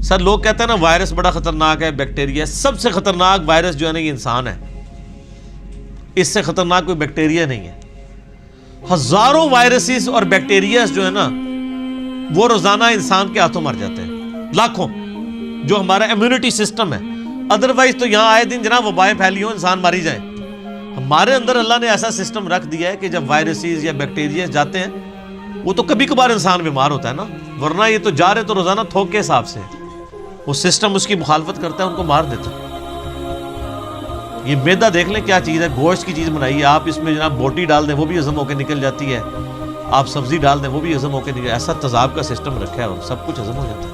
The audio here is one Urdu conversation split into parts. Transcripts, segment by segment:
سر لوگ کہتے ہیں نا وائرس بڑا خطرناک ہے، بیکٹیریا، سب سے خطرناک وائرس جو ہے نا یہ انسان ہے، اس سے خطرناک کوئی بیکٹیریا نہیں ہے۔ ہزاروں وائرسز اور بیکٹیریاز جو ہے نا وہ روزانہ انسان کے ہاتھوں مر جاتے ہیں، لاکھوں، جو ہمارا امیونٹی سسٹم ہے۔ ادروائز تو یہاں آئے دن جناب وبائیں پھیلی ہوں، انسان ماری جائیں۔ ہمارے اندر اللہ نے ایسا سسٹم رکھ دیا ہے کہ جب وائرسز یا بیکٹیریاز جاتے ہیں وہ تو کبھی کبھار انسان بیمار ہوتا ہے نا، ورنہ یہ تو جا رہے تو روزانہ تھوک کے حساب سے وہ سسٹم اس کی مخالفت کرتا ہے، ان کو مار دیتا ہے۔ یہ میدا دیکھ لیں کیا چیز ہے، گوشت کی چیز بنائی ہے، آپ اس میں جناب بوٹی ڈال دیں وہ بھی ہضم ہو کے نکل جاتی ہے، آپ سبزی ڈال دیں وہ بھی ہضم ہو کے نکل، ایسا تیزاب کا سسٹم رکھا ہے اور سب کچھ ہضم ہو جاتا ہے،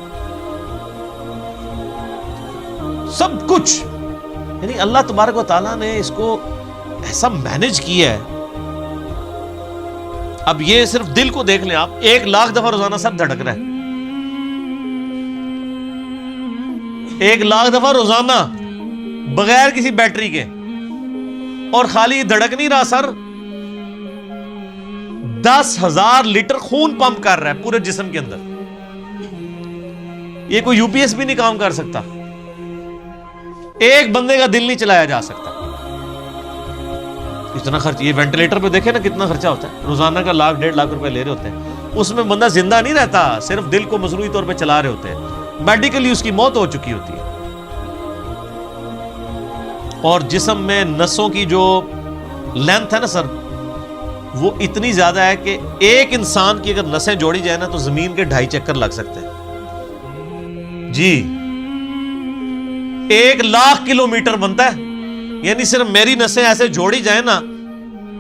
سب کچھ۔ یعنی اللہ تبارک و تعالیٰ نے اس کو ایسا مینج کیا ہے۔ اب یہ صرف دل کو دیکھ لیں آپ، 1,00,000 دفعہ روزانہ سب دھڑک رہا ہے، 1,00,000 دفعہ روزانہ بغیر کسی بیٹری کے، اور خالی دھڑک نہیں رہا سر، 10,000 لیٹر خون پمپ کر رہا ہے پورے جسم کے اندر۔ یہ کوئی یو پی ایس بھی نہیں کام کر سکتا، ایک بندے کا دل نہیں چلایا جا سکتا، اتنا خرچ۔ یہ وینٹیلیٹر پہ دیکھیں نا کتنا خرچہ ہوتا ہے، روزانہ کا 1,00,000 1,50,000 روپے لے رہے ہوتے ہیں، اس میں بندہ زندہ نہیں رہتا، صرف دل کو مصنوعی طور پہ چلا رہے ہوتے ہیں، میڈیکلی اس کی موت ہو چکی ہوتی ہے۔ اور جسم میں نسوں کی جو لینتھ ہے نا سر وہ اتنی زیادہ ہے کہ ایک انسان کی اگر نسیں جوڑی جائے نا تو زمین کے 2.5 چکر لگ سکتے ہیں جی، 1,00,000 کلومیٹر بنتا ہے، یعنی صرف میری نسیں ایسے جوڑی جائیں نا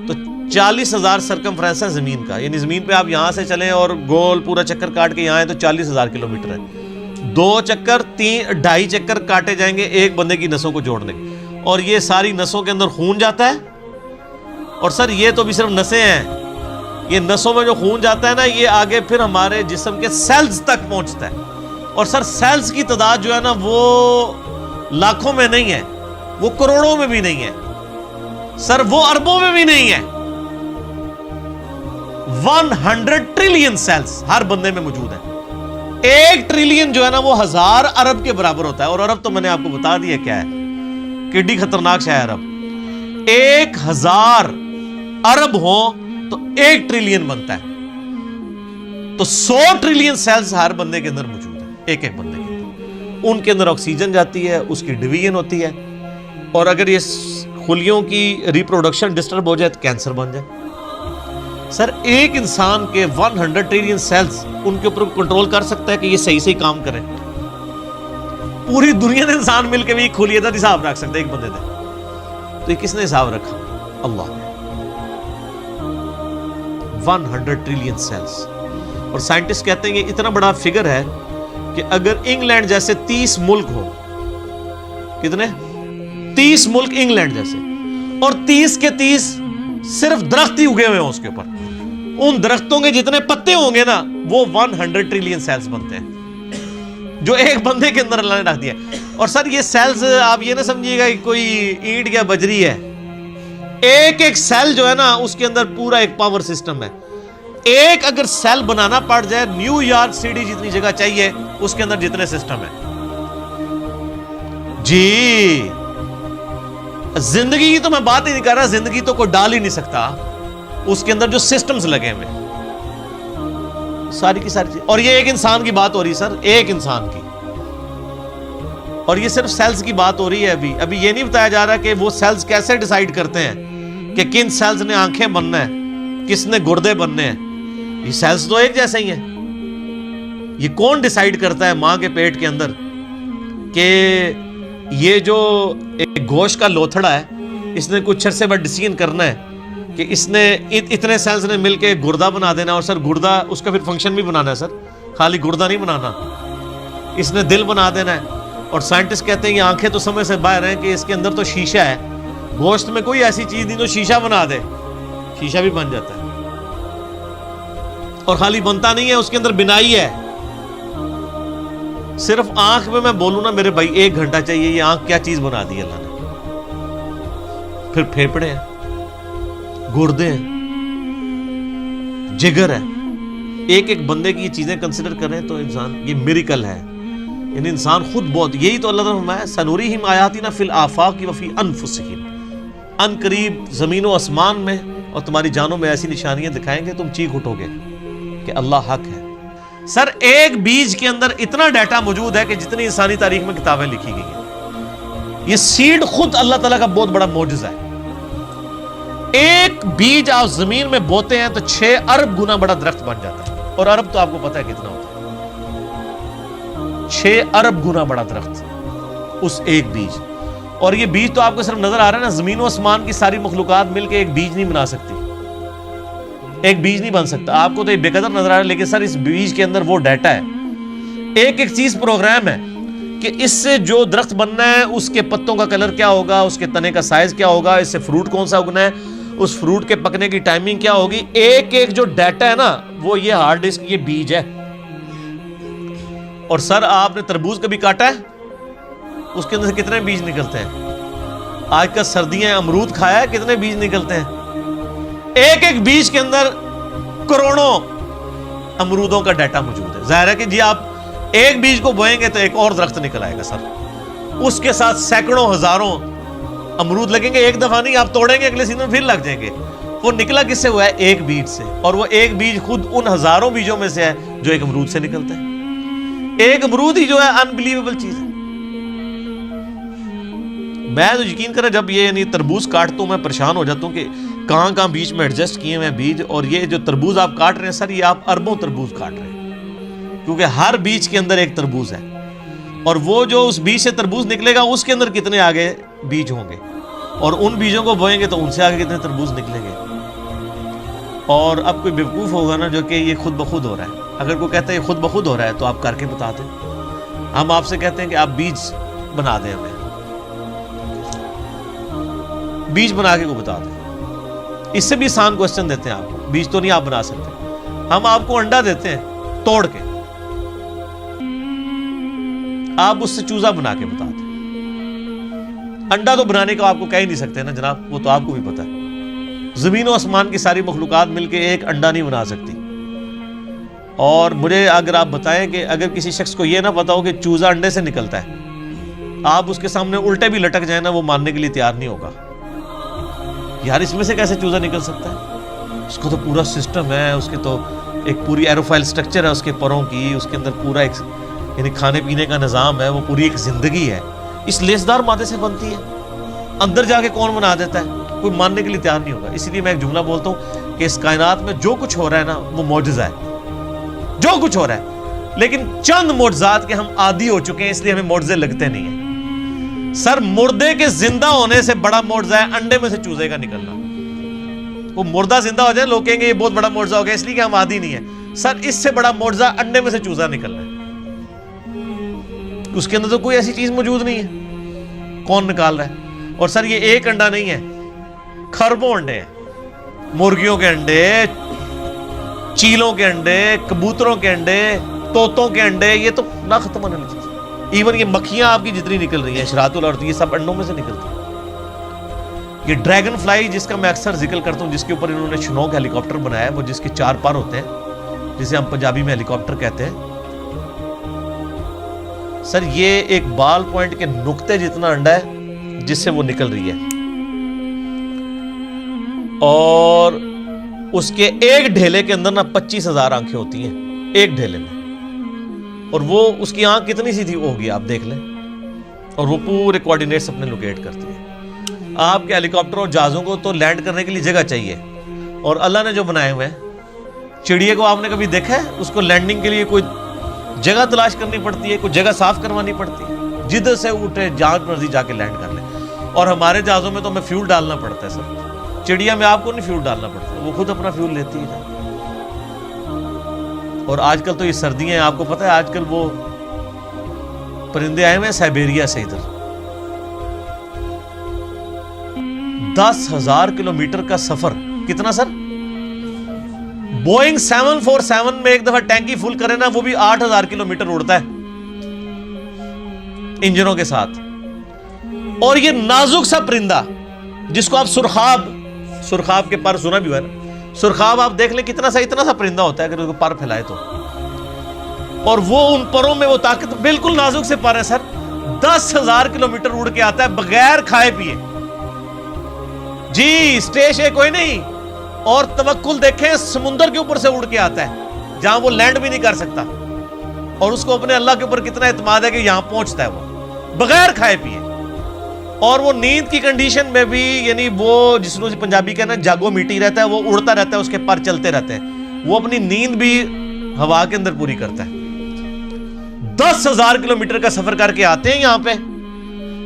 تو 40,000 سرکمفرنس ہے زمین کا، یعنی زمین پہ آپ یہاں سے چلیں اور گول پورا چکر کاٹ کے یہاں آئیں تو 40,000 کلومیٹر ہے، 2 چکر 2.5 چکر کاٹے جائیں گے ایک بندے کی نسوں کو جوڑنے کے، اور یہ ساری نسوں کے اندر خون جاتا ہے، اور سر یہ تو بھی صرف نسیں ہیں، یہ نسوں میں جو خون جاتا ہے نا یہ آگے پھر ہمارے جسم کے سیلز تک پہنچتا ہے، اور سر سیلز کی تعداد جو ہے نا وہ لاکھوں میں نہیں ہے، وہ کروڑوں میں بھی نہیں ہے سر، وہ اربوں میں بھی نہیں ہے، 100 ٹریلین سیلز ہر بندے میں موجود ہے، 1 ٹریلین جو ہے نا وہ 1000 ارب کے برابر ہوتا ہے، اور ارب تو میں نے آپ کو بتا دیا کیا ہے، کڈی خطرناک شے ہے ارب۔ 1000 ارب ہوں تو 1 ٹریلین بنتا ہے، تو 100 ٹریلین سیلز ہر بندے کے اندر موجود ہے، ایک ایک بندے کے اندر، ان کے اندر آکسیجن جاتی ہے، اس کی ڈویژن ہوتی ہے، اور اگر یہ خلیوں کی ریپروڈکشن ڈسٹرب ہو جائے تو کینسر بن جائے۔ سر ایک انسان کے 100 ٹریلین سیلز ان کے اوپر کنٹرول کر سکتا ہے کہ یہ صحیح صحیح کام کریں؟ پوری دنیا نے انسان مل کے بھی کھلیے تھا حساب رکھ سکتے ایک بندے نے، تو یہ کس نے حساب رکھا؟ اللہ نے۔ 100 ٹریلین سیلز، اور سائنٹسٹ کہتے ہیں کہ اتنا بڑا فگر ہے کہ اگر انگلینڈ جیسے 30 ملک ہو، کتنے 30 ملک انگلینڈ جیسے، اور 30 کے 30 صرف درخت ہی اگے ہوئے ہوں اس کے اوپر، ان درختوں کے جتنے پتے ہوں گے نا وہ 100 ٹریلین سیلز بنتے ہیں جو ایک بندے کے اندر اللہ نے رکھ دیا۔ اور سر یہ سیلز آپ یہ نہ سمجھیے گا کہ کوئی اینٹ یا بجری ہے، ایک ایک سیل جو ہے نا اس کے اندر پورا ایک پاور سسٹم ہے، ایک اگر سیل بنانا پڑ جائے نیو یارک سٹی جتنی جگہ چاہیے اس کے اندر جتنے سسٹم ہے جی۔ زندگی کی تو میں بات ہی نہیں کر رہا، زندگی تو کوئی ڈال ہی نہیں سکتا، اس کے اندر جو سسٹمز لگے ہوئے ساری کی ساری چیز، اور یہ ایک انسان کی بات ہو رہی ہے سر، ایک انسان کی، اور یہ صرف سیلز کی بات ہو رہی ہے۔ ابھی یہ نہیں بتایا جا رہا کہ وہ سیلز کیسے ڈیسائیڈ کرتے ہیں کہ کن سیلز نے آنکھیں بننا ہے، کس نے گردے بننے ہیں، یہ سیلز تو ایک جیسے ہی ہیں۔ یہ کون ڈیسائیڈ کرتا ہے ماں کے پیٹ کے اندر کہ یہ جو ایک گوشت کا لوتھڑا ہے اس نے کچھ عرصے بعد ڈیسیژن کرنا ہے کہ اس نے اتنے سیلز نے مل کے گردہ بنا دینا، اور سر گردہ اس کا پھر فنکشن بھی بنانا ہے سر، خالی گردہ نہیں بنانا، اس نے دل بنا دینا ہے۔ اور سائنٹسٹ کہتے ہیں یہ آنکھیں تو سمجھ سے باہر ہیں کہ اس کے اندر تو شیشہ ہے، گوشت میں کوئی ایسی چیز نہیں جو شیشہ بنا دے، شیشہ بھی بن جاتا ہے، اور خالی بنتا نہیں ہے اس کے اندر بنائی ہے۔ صرف آنکھ میں بولوں نا میرے بھائی 1 گھنٹہ چاہیے، یہ آنکھ کیا چیز بنا دی اللہ نے، پھر پھیپڑے ہیں، گردے ہیں، جگر ہے، ایک ایک بندے کی یہ چیزیں کنسیڈر کریں تو انسان یہ میریکل ہے۔ یعنی انسان خود بہت، یہی تو اللہ تعالیٰ نے فرمایا سنوریہم آیاتنا فی الآفاق وفی انفسہم، ان قریب زمین و آسمان میں اور تمہاری جانوں میں ایسی نشانیاں دکھائیں گے تم چیخ اٹھو گے کہ اللہ حق ہے۔ سر ایک بیج کے اندر اتنا ڈیٹا موجود ہے کہ جتنی انسانی تاریخ میں کتابیں لکھی گئی ہیں۔ یہ سیڈ خود اللہ تعالیٰ کا بہت بڑا معجزہ ہے۔ ایک بیج آپ زمین میں بوتے ہیں تو 6 ارب گنا بڑا درخت بن جاتا ہے، اور ارب تو آپ کو پتہ ہے کتنا ہوتا ہے، 6 ارب گنا بڑا درخت اس ایک بیج۔ اور یہ بیج تو آپ کو صرف نظر آ رہا ہے نا، زمین و آسمان کی ساری مخلوقات مل کے ایک بیج نہیں بنا سکتی، ایک بیج نہیں بن سکتا۔ آپ کو تو یہ بے قدر نظر آ رہا ہے، لیکن سر اس بیج کے اندر وہ ڈیٹا ہے، ایک ایک چیز پروگرام ہے کہ اس سے جو درخت بننا ہے اس کے پتوں کا کلر کیا ہوگا، اس کے تنے کا سائز کیا ہوگا، اس سے فروٹ کون سا اگنا ہے، اس فروٹ کے پکنے کی ٹائمنگ کیا ہوگی۔ ایک ایک جو ڈیٹا ہے نا وہ یہ ہارڈ ڈسک، یہ بیج ہے۔ اور سر آپ نے تربوز کبھی کاٹا ہے؟ اس کے اندر سے کتنے بیج نکلتے ہیں؟ آج کل سردیاں امرود کھایا ہے، کتنے بیج نکلتے ہیں؟ ایک ایک بیج کے اندر کروڑوں امرودوں کا ڈیٹا موجود ہے۔ ظاہر ہے کہ جی آپ ایک بیج کو بوئیں گے تو ایک اور درخت نکل آئے گا سر، اس کے ساتھ سینکڑوں ہزاروں امرود لگیں گے، ایک دفعہ نہیں، آپ توڑیں گے اگلے سیزن میں پھر لگ جائیں گے۔ وہ نکلا کس سے ہوا ہے؟ ایک بیج سے، اور وہ ایک بیج خود ان ہزاروں بیجوں میں سے ہے جو ایک امرود سے نکلتا ہے۔ ایک امرود ہی جو ہے انبلیویبل چیز ہے۔ میں تو یقین کریں جب یہ یعنی تربوز کاٹتا ہوں میں پریشان ہو جاتا ہوں کہ کہاں کہاں بیچ میں ایڈجسٹ کیے ہوئے بیج، اور یہ جو تربوز آپ کاٹ رہے ہیں سر، یہ آپ اربوں تربوز کاٹ رہے ہیں، کیونکہ ہر بیج کے اندر ایک تربوز ہے، اور وہ جو اس بیج سے تربوز نکلے گا اس کے اندر کتنے آگے بیج ہوں گے، اور ان بیجوں کو بوئیں گے تو ان سے آگے کتنے تربوز نکلیں گے۔ اور اب کوئی بیوقوف ہوگا نا جو کہ یہ خود بخود ہو رہا ہے، اگر کوئی کہتا ہے یہ خود بخود ہو رہا ہے تو آپ کر کے بتا دیں۔ ہم آپ سے کہتے ہیں کہ آپ بیج بنا دیں، ہمیں بیج بنا کے کو بتا دیں۔ اس سے بھی آسان کوسچن دیتے ہیں آپ کو، بیج تو نہیں آپ بنا سکتے، ہم آپ کو انڈا دیتے ہیں توڑ کے، آپ اس سے چوزا بنا کے بتا دیں۔ انڈا تو بنانے کا آپ کو کہہ ہی نہیں سکتے نا جناب، وہ تو آپ کو بھی پتا ہے۔ زمین و آسمان کی ساری مخلوقات مل کے ایک انڈا نہیں بنا سکتی۔ اور مجھے اگر آپ بتائیں کہ اگر کسی شخص کو یہ نہ پتا ہو کہ چوزا انڈے سے نکلتا ہے، آپ اس کے سامنے الٹے بھی لٹک جائیں نا، وہ ماننے کے لیے تیار نہیں ہوگا۔ یار اس میں سے کیسے چوزا نکل سکتا ہے؟ اس کو تو پورا سسٹم ہے، اس کے تو ایک پوری ایروفائل سٹرکچر ہے اس کے پروں کی، اس کے اندر پورا ایک یعنی کھانے پینے کا نظام ہے، وہ پوری ایک زندگی ہے، اس لیسدار مادے سے بنتی ہے۔ اندر جا کے کون بنا دیتا ہے؟ کوئی ماننے کے لیے تیار نہیں ہوگا۔ اسی لیے میں ایک جملہ بولتا ہوں کہ اس کائنات میں جو کچھ ہو رہا ہے نا وہ معجزہ ہے، جو کچھ ہو رہا ہے، لیکن چند معجزات کے ہم عادی ہو چکے ہیں، اس لیے ہمیں معجزے لگتے نہیں ہیں۔ سر مردے کے زندہ ہونے سے بڑا معجزہ ہے انڈے میں سے چوزے کا نکلنا۔ وہ مردہ زندہ ہو جائے، لوگ کہیں گے یہ بہت بڑا معجزہ ہو گیا، اس لیے کہ ہم عادی نہیں ہیں۔ سر اس سے بڑا معجزہ انڈے میں سے چوزا نکلنا ہے، اس کے اندر تو کوئی ایسی چیز موجود نہیں ہے، کون نکال رہا ہے؟ اور سر یہ ایک انڈا نہیں ہے، خربوں انڈے ہیں، مرغیوں کے انڈے، چیلوں کے انڈے، کبوتروں کے انڈے، طوطوں کے انڈے، یہ تو نہ ختم ہونے والی چیز۔ ایون یہ مکھیاں آپ کی جتنی نکل رہی ہیں، شراط الارض، یہ سب انڈوں میں سے نکلتی ہیں۔ یہ ڈریگن فلائی جس کا میں اکثر ذکر کرتا ہوں، جس کے اوپر انہوں نے شنوک ہیلی کاپٹر بنایا ہے، وہ جس کے 4 پر ہوتے ہیں، جسے ہم پنجابی میں ہیلی کاپٹر کہتے ہیں۔ سر یہ ایک بال پوائنٹ کے نقطے جتنا انڈا ہے جس سے وہ نکل رہی ہے، اور اس کے ایک ڈھیلے کے اندر نا 25,000 آنکھیں ہوتی ہیں ایک ڈھیلے میں، اور وہ اس کی آنکھ کتنی سی تھی وہ ہوگی آپ دیکھ لیں، اور وہ پورے کوارڈینیٹس اپنے لوکیٹ کرتی ہے۔ آپ کے ہیلی کاپٹر اور جہازوں کو تو لینڈ کرنے کے لیے جگہ چاہیے، اور اللہ نے جو بنائے ہوئے ہیں، چڑیے کو آپ نے کبھی دیکھا ہے؟ اس کو لینڈنگ کے لیے کوئی جگہ تلاش کرنی پڑتی ہے، کوئی جگہ صاف کروانی پڑتی ہے، جدھر سے اٹھے جہاں مرضی جا کے لینڈ کر لیں۔ اور ہمارے جہازوں میں تو ہمیں فیول ڈالنا پڑتا ہے سر، چڑیا میں آپ کو نہیں فیول ڈالنا پڑتا، وہ خود اپنا فیول لیتی ہے۔ اور آج کل تو یہ سردیاں ہیں، آپ کو پتہ ہے آج کل وہ پرندے آئے ہوئے ہیں سائبیریا سے، ادھر 10,000 کلومیٹر کا سفر، کتنا سر؟ بوئنگ 747 میں ایک دفعہ ٹینکی فل کرے نا، وہ بھی 8,000 کلومیٹر اڑتا ہے انجنوں کے ساتھ۔ اور یہ نازک سا پرندہ جس کو آپ سرخاب کے پر سنا بھی ہوا ہے نا، سرخاب آپ دیکھ لیں کتنا سا اتنا سا پرندہ ہوتا ہے اگر اس کو پر پھیلائے تو، اور وہ ان پروں میں وہ طاقت، بالکل نازک سے پر ہے سر، 10,000 کلومیٹر اڑ کے آتا ہے بغیر کھائے پیے. جی اسٹیش ہے کوئی نہیں. اور توکل دیکھیں، سمندر کے اوپر سے اڑ کے آتا ہے جہاں وہ لینڈ بھی نہیں کر سکتا، اور اس کو اپنے اللہ کے اوپر کتنا اعتماد ہے کہ یہاں پہنچتا ہے وہ بغیر کھائے پیے. اور وہ نیند کی کنڈیشن میں بھی، یعنی وہ جس کو پنجابی کہنا جاگو میٹی رہتا ہے، وہ اڑتا رہتا ہے، اس کے پر چلتے رہتے ہیں، وہ اپنی نیند بھی ہوا کے اندر پوری کرتا ہے. 10,000 کلومیٹر کا سفر کر کے آتے ہیں یہاں پہ.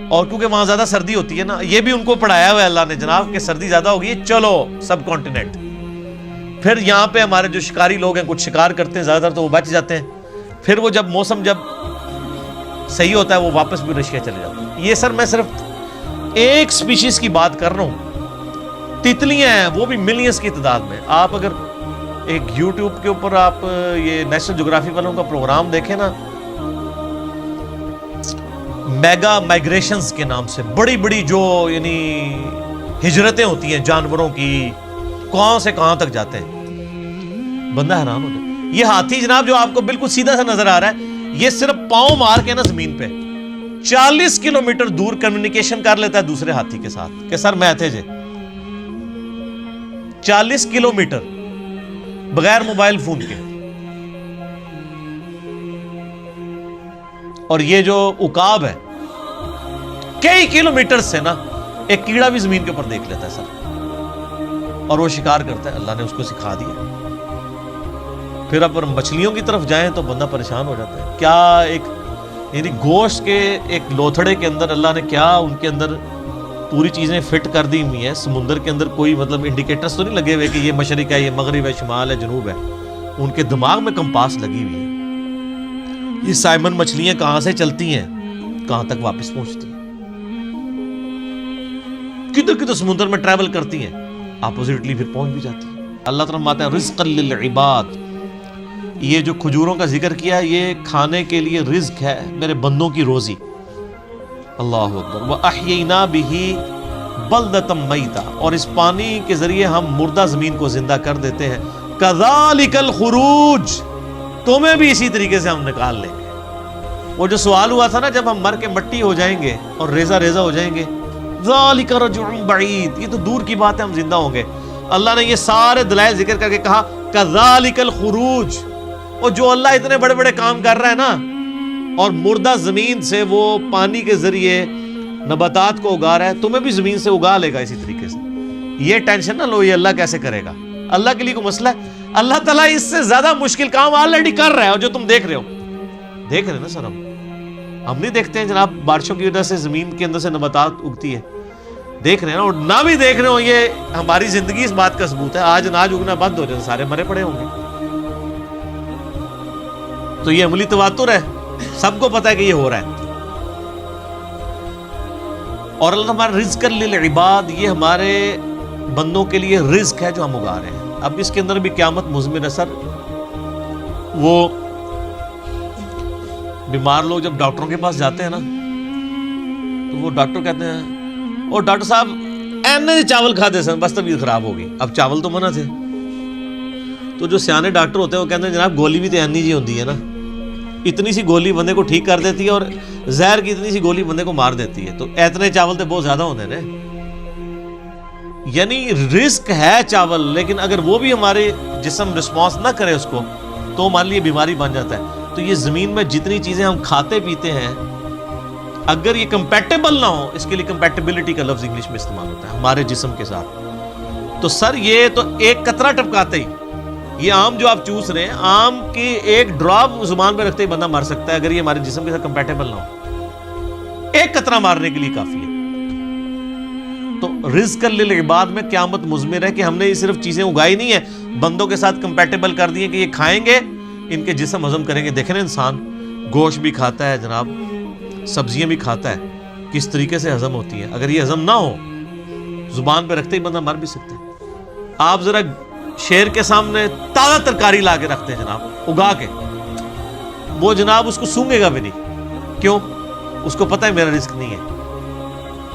اور کیونکہ وہاں زیادہ سردی ہوتی ہے نا، یہ بھی ان کو پڑھایا ہوا ہے اللہ نے جناب کہ سردی زیادہ ہوگی، چلو سب کانٹیننٹ. پھر یہاں پہ ہمارے جو شکاری لوگ ہیں کچھ شکار کرتے ہیں، زیادہ تر تو وہ بچ جاتے ہیں. پھر وہ جب موسم جب صحیح ہوتا ہے وہ واپس بھی رشیا چلے جاتے ہیں. یہ سر میں صرف ایک سپیشیز کی بات کر رہا ہوں. تتلیاں ہیں وہ بھی ملینز کی تعداد میں. آپ اگر ایک یوٹیوب کے اوپر آپ یہ نیشنل جغرافی والوں کا پروگرام دیکھیں نا، میگا مائگریشنز کے نام سے بڑی بڑی جو یعنی ہجرتیں ہوتی ہیں جانوروں کی، کہاں سے کہاں تک جاتے ہیں، بندہ حیران ہو جائے. یہ ہاتھی جناب جو آپ کو بالکل سیدھا سا نظر آ رہا ہے، یہ صرف پاؤں مار کے نا زمین پہ 40 کلومیٹر دور کمیونیکیشن کر لیتا ہے دوسرے ہاتھی کے ساتھ کہ سر میں تھے جے. 40 کلومیٹر بغیر موبائل فون کے. اور یہ جو عقاب ہے کئی کلومیٹر سے نا ایک کیڑا بھی زمین کے اوپر دیکھ لیتا ہے سر، اور وہ شکار کرتا ہے. اللہ نے اس کو سکھا دیا. پھر اگر مچھلیوں کی طرف جائیں تو بندہ پریشان ہو جاتا ہے. کیا ایک یعنی گوشت کے ایک لوتھڑے کے اندر اللہ نے کیا ان کے اندر پوری چیزیں فٹ کر دی ہوئی ہیں. سمندر کے اندر کوئی مطلب انڈیکیٹرز تو نہیں لگے ہوئے کہ یہ مشرق ہے، یہ مغرب ہے، شمال ہے، جنوب ہے. ان کے دماغ میں کمپاس لگی ہوئی ہے. یہ سائمن مچھلیاں کہاں سے چلتی ہیں، کہاں تک واپس پہنچتی ہیں، کدھر کدھر سمندر میں ٹریول کرتی ہیں، اپوزٹلی پھر پہنچ بھی جاتی ہیں. اللہ تعالیٰ فرماتا ہے رزقا للعباد. یہ جو کھجوروں کا ذکر کیا یہ کھانے کے لیے رزق ہے، میرے بندوں کی روزی. اللہ اکبر. وَأَحْيَيْنَا بِهِ بَلْدَةً مَيْتًا. اور اس پانی کے ذریعے ہم مردہ زمین کو زندہ کر دیتے ہیں. كَذَلِكَ الْخُرُوجِ. تمہیں بھی اسی طریقے سے ہم نکال لیں گے. وہ جو سوال ہوا تھا نا جب ہم مر کے مٹی ہو جائیں گے اور ریزہ ریزہ ہو جائیں گے، ذَلِكَ رَجْعٌ بَعِيدٌ. یہ تو دور کی بات ہے، ہم زندہ ہوں گے. اللہ نے یہ سارے دلائل ذکر کر کے کہا كَذَلِكَ الْخُرُوجِ. اور جو اللہ اتنے بڑے بڑے کام کر رہا ہے نا، اور مردہ زمین سے وہ پانی کے ذریعے نباتات کو اگا رہا ہے، تمہیں بھی زمین سے اگا لے گا اسی طریقے سے. یہ ٹینشن نہ لو یہ اللہ کیسے کرے گا. اللہ کے لیے کوئی مسئلہ ہے؟ اللہ تعالیٰ اس سے زیادہ مشکل کام آلریڈی کر رہا ہے. اور جو تم دیکھ رہے ہو، دیکھ رہے ہیں نا سر، ہم نہیں دیکھتے ہیں جناب بارشوں کی وجہ سے زمین کے اندر سے نباتات اگتی ہے، دیکھ رہے ہیں نا. اور نہ بھی دیکھ رہے ہو، یہ ہماری زندگی اس بات کا ثبوت ہے. آج اناج اگنا بند ہو جائے سارے مرے پڑے ہوں گے. تو یہ عملی تواتر ہے، سب کو پتا ہے کہ یہ ہو رہا ہے. اور اللہ ہمارا رزق للعباد، یہ ہمارے بندوں کے لیے رزق ہے جو ہم اگا رہے ہیں. اب اس کے اندر بھی قیامت مضمر ہے سر. وہ بیمار لوگ جب ڈاکٹروں کے پاس جاتے ہیں نا تو وہ ڈاکٹر کہتے ہیں اور ڈاکٹر صاحب اینے چاول کھاتے سن بس طبیعت خراب ہوگی. اب چاول تو منع تھے. تو جو سیانے ڈاکٹر ہوتے ہیں وہ کہتے ہیں جناب گولی بھی تو اینی جی ہوتی ہے نا، اتنی سی گولی بندے کو ٹھیک کر دیتی ہے اور زہر کی اتنی سی گولی بندے کو مار دیتی ہے. تو اتنے چاول تو بہت زیادہ ہوتے ہیں. یعنی رزق ہے چاول، لیکن اگر وہ بھی ہمارے جسم رسپانس نہ کرے اس کو تو ہمارے لیے بیماری بن جاتا ہے. تو یہ زمین میں جتنی چیزیں ہم کھاتے پیتے ہیں اگر یہ کمپیٹیبل نہ ہو، اس کے لیے کمپیٹیبلٹی کا لفظ انگلش میں استعمال ہوتا ہے ہمارے جسم کے ساتھ. تو سر یہ تو ایک قطرہ ٹپکاتے ہی، یہ آم جو آپ چوس رہے ہیں، آم کی ایک ڈراپ زبان پہ رکھتے ہی بندہ مر سکتا ہے اگر یہ ہمارے جسم کے ساتھ کمپیٹیبل نہ ہو. ایک قطرہ مارنے کے لیے کافی ہے. تو رزق للعباد میں قیامت مضمر ہے کہ ہم نے یہ صرف چیزیں اگائی نہیں ہیں، بندوں کے ساتھ کمپیٹیبل کر دی ہیں کہ یہ کھائیں گے ان کے جسم ہضم کریں گے. دیکھیں نا انسان گوشت بھی کھاتا ہے جناب، سبزیاں بھی کھاتا ہے، کس طریقے سے ہضم ہوتی ہیں. اگر یہ ہضم نہ ہو زبان پہ رکھتے ہی بندہ مر بھی سکتا ہے. آپ ذرا شیر کے سامنے تازہ ترکاری لا کے رکھتے ہیں جناب اگا کے، وہ جناب اس کو سونگے گا بھی نہیں. کیوں؟ اس کو پتہ ہے میرا رزق نہیں ہے.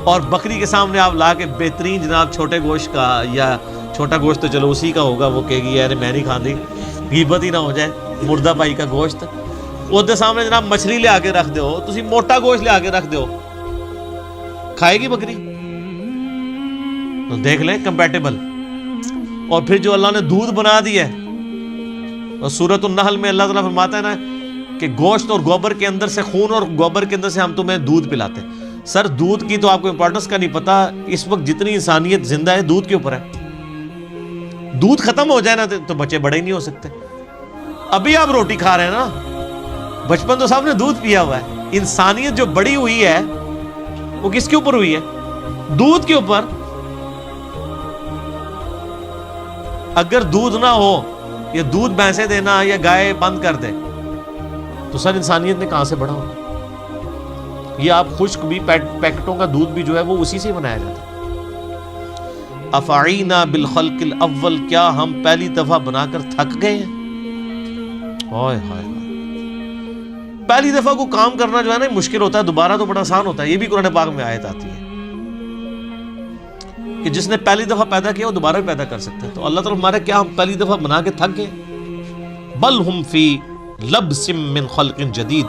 اور بکری کے سامنے آپ لا کے بہترین جناب چھوٹے گوشت کا، یا چھوٹا گوشت تو چلو اسی کا ہوگا، وہ کہے گی یار میں نہیں کھاندی، غیبت ہی نہ ہو جائے، مردہ بھائی کا گوشت. ਉਹਦੇ ਸਾਹਮਣੇ ਜਨਾਬ ਮਛਲੀ ਲਿਆ ਕੇ ਰੱਖ ਦਿਓ, ਤੁਸੀਂ ਮੋਟਾ ਗੋਸ਼ت ਲਿਆ کے رکھ ਦਿਓ, کھائے گی بکری؟ تو دیکھ لیں کمپیٹیبل. اور پھر جو اللہ نے دودھ بنا دیا ہے، اور سورۃ النحل میں اللہ تعالیٰ فرماتا ہے نا کہ گوشت اور گوبر کے اندر سے، خون اور گوبر کے اندر سے ہم تمہیں دودھ پلاتے ہیں. سر دودھ کی تو آپ کو امپورٹنس کا نہیں پتا. اس وقت جتنی انسانیت زندہ ہے دودھ کے اوپر ہے. دودھ ختم ہو جائے نا تو بچے بڑے ہی نہیں ہو سکتے. ابھی آپ روٹی کھا رہے ہیں نا، بچپن تو سب نے دودھ پیا ہوا ہے. انسانیت جو بڑی ہوئی ہے وہ کس کے اوپر ہوئی ہے؟ دودھ کے اوپر. اگر دودھ نہ ہو یا دودھ بھینسیں دینا یا گائے بند کر دے تو سر انسانیت نے کہاں سے بڑھا ہوگا؟ یہ آپ خشک بھی پیکٹوں کا دودھ بھی جو ہے وہ اسی سے بنایا جاتا ہے. افعینا بالخلق الاول، کیا ہم پہلی دفعہ بنا کر تھک گئے ہیں؟ ہائے ہائے، پہلی دفعہ کو کام کرنا جو ہے نا مشکل ہوتا ہے، دوبارہ تو بڑا آسان ہوتا ہے. یہ بھی قرآن پاک میں آیت آتی ہے کہ جس نے پہلی دفعہ پیدا کیا وہ دوبارہ بھی پیدا کر سکتا ہے. تو اللہ تعالیٰ ہمارے کیا ہم پہلی دفعہ بنا کے تھک گئے؟ بل ہم فی لبس من خلق جدید،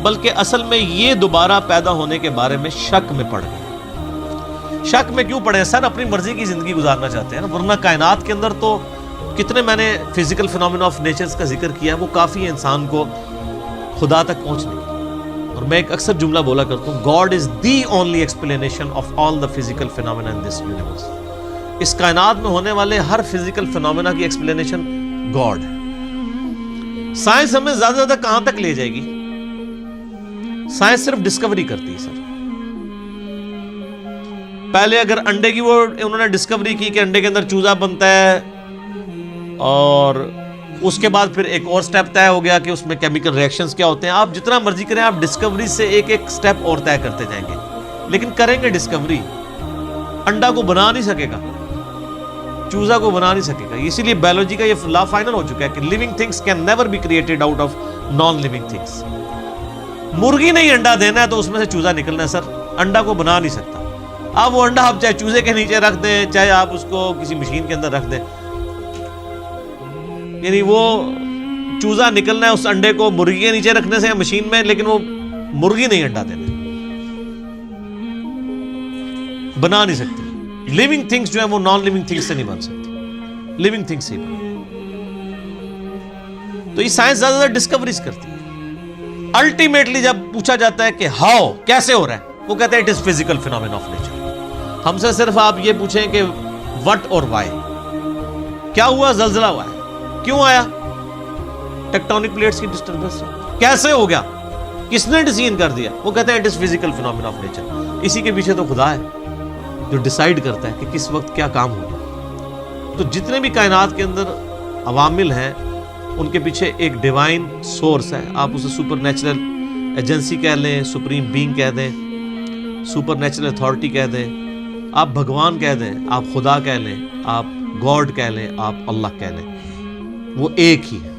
بلکہ اصل میں یہ دوبارہ پیدا ہونے کے بارے میں شک میں پڑ گئے. شک میں کیوں پڑے؟ سر اپنی مرضی کی زندگی گزارنا چاہتے ہیں نا، ورنہ کائنات کے اندر تو کتنے میں نے فزیکل فینومینا آف نیچرز کا ذکر کیا، وہ کافی ہے انسان کو خدا تک پہنچنے کی. اور میں ایک اکثر جملہ بولا کرتا ہوں، God is the only explanation of all the physical phenomena in this universe. اس کائنات میں ہونے والے ہر فزیکل فینومینا کی ایکسپلینیشن گاڈ ہے. سائنس ہمیں زیادہ زیادہ کہاں تک لے جائے گی؟ سائنس صرف ڈسکوری کرتی ہے سر. پہلے اگر انڈے کی وہ انہوں نے ڈسکوری کی کہ انڈے کے اندر چوزا بنتا ہے، اور اس کے بعد پھر ایک اور سٹیپ طے ہو گیا کہ اس میں کیمیکل ریئیکشنز کیا ہوتے ہیں. آپ جتنا مرضی کریں، آپ ڈسکوری سے ایک ایک سٹیپ اور طے کرتے جائیں گے، لیکن کریں گے ڈسکوری. انڈا کو بنا نہیں سکے گا، چوزا کو بنا نہیں سکے گا. اسی لیے بایولوجی کا یہ لا فائنل ہو چکا ہے کہ living things can never be created out of non living things. مرغی نہیں انڈا دینا ہے تو اس میں سے چوزا نکلنا ہے سر، انڈا کو بنا نہیں سکتا. آپ وہ انڈا آپ چاہے چوزے کے نیچے رکھ دیں، چاہے آپ اس کو کسی مشین کے اندر رکھ دیں، یعنی وہ چوزا نکلنا ہے اس انڈے کو مرغی کے نیچے رکھنے سے یا مشین میں، لیکن وہ مرغی نہیں انڈا دینا، بنا نہیں سکتی. لیونگ تھنگس جو ہے وہ نان لیونگ تھنگس سے نہیں بن سکتی، لیونگ تھنگس سے ہی بن. تو یہ سائنس زیادہ زیادہ ڈسکوریز کرتی ہے. الٹیمیٹلی جب پوچھا جاتا ہے کہ ہاؤ، کیسے ہو رہا ہے، وہ کہتے ہیں it is physical phenomena of nature. ہم سے صرف آپ یہ پوچھیں کہ وٹ اور وائی، کیا ہوا؟ زلزلہ ہوا ہے، کیوں آیا؟ ٹیکٹونک پلیٹس کی ڈسٹربنس. کیسے ہو گیا؟ کس نے ڈیزائن کر دیا؟ وہ کہتے ہیں it is physical phenomena of nature. اسی کے پیچھے تو خدا ہے جو ڈیسائیڈ کرتا ہے کہ کس وقت کیا کام ہوگا. تو جتنے بھی کائنات کے اندر عوامل ہیں ان کے پیچھے ایک ڈیوائن سورس ہے. آپ اسے سپر نیچرل ایجنسی کہہ لیں، سپریم بینگ کہہ دیں، سپر نیچرل اتھارٹی کہہ دیں، آپ بھگوان کہہ دیں، آپ خدا کہہ لیں، آپ گاڈ کہہ لیں، آپ اللہ کہہ لیں، وہ ایک ہی ہے.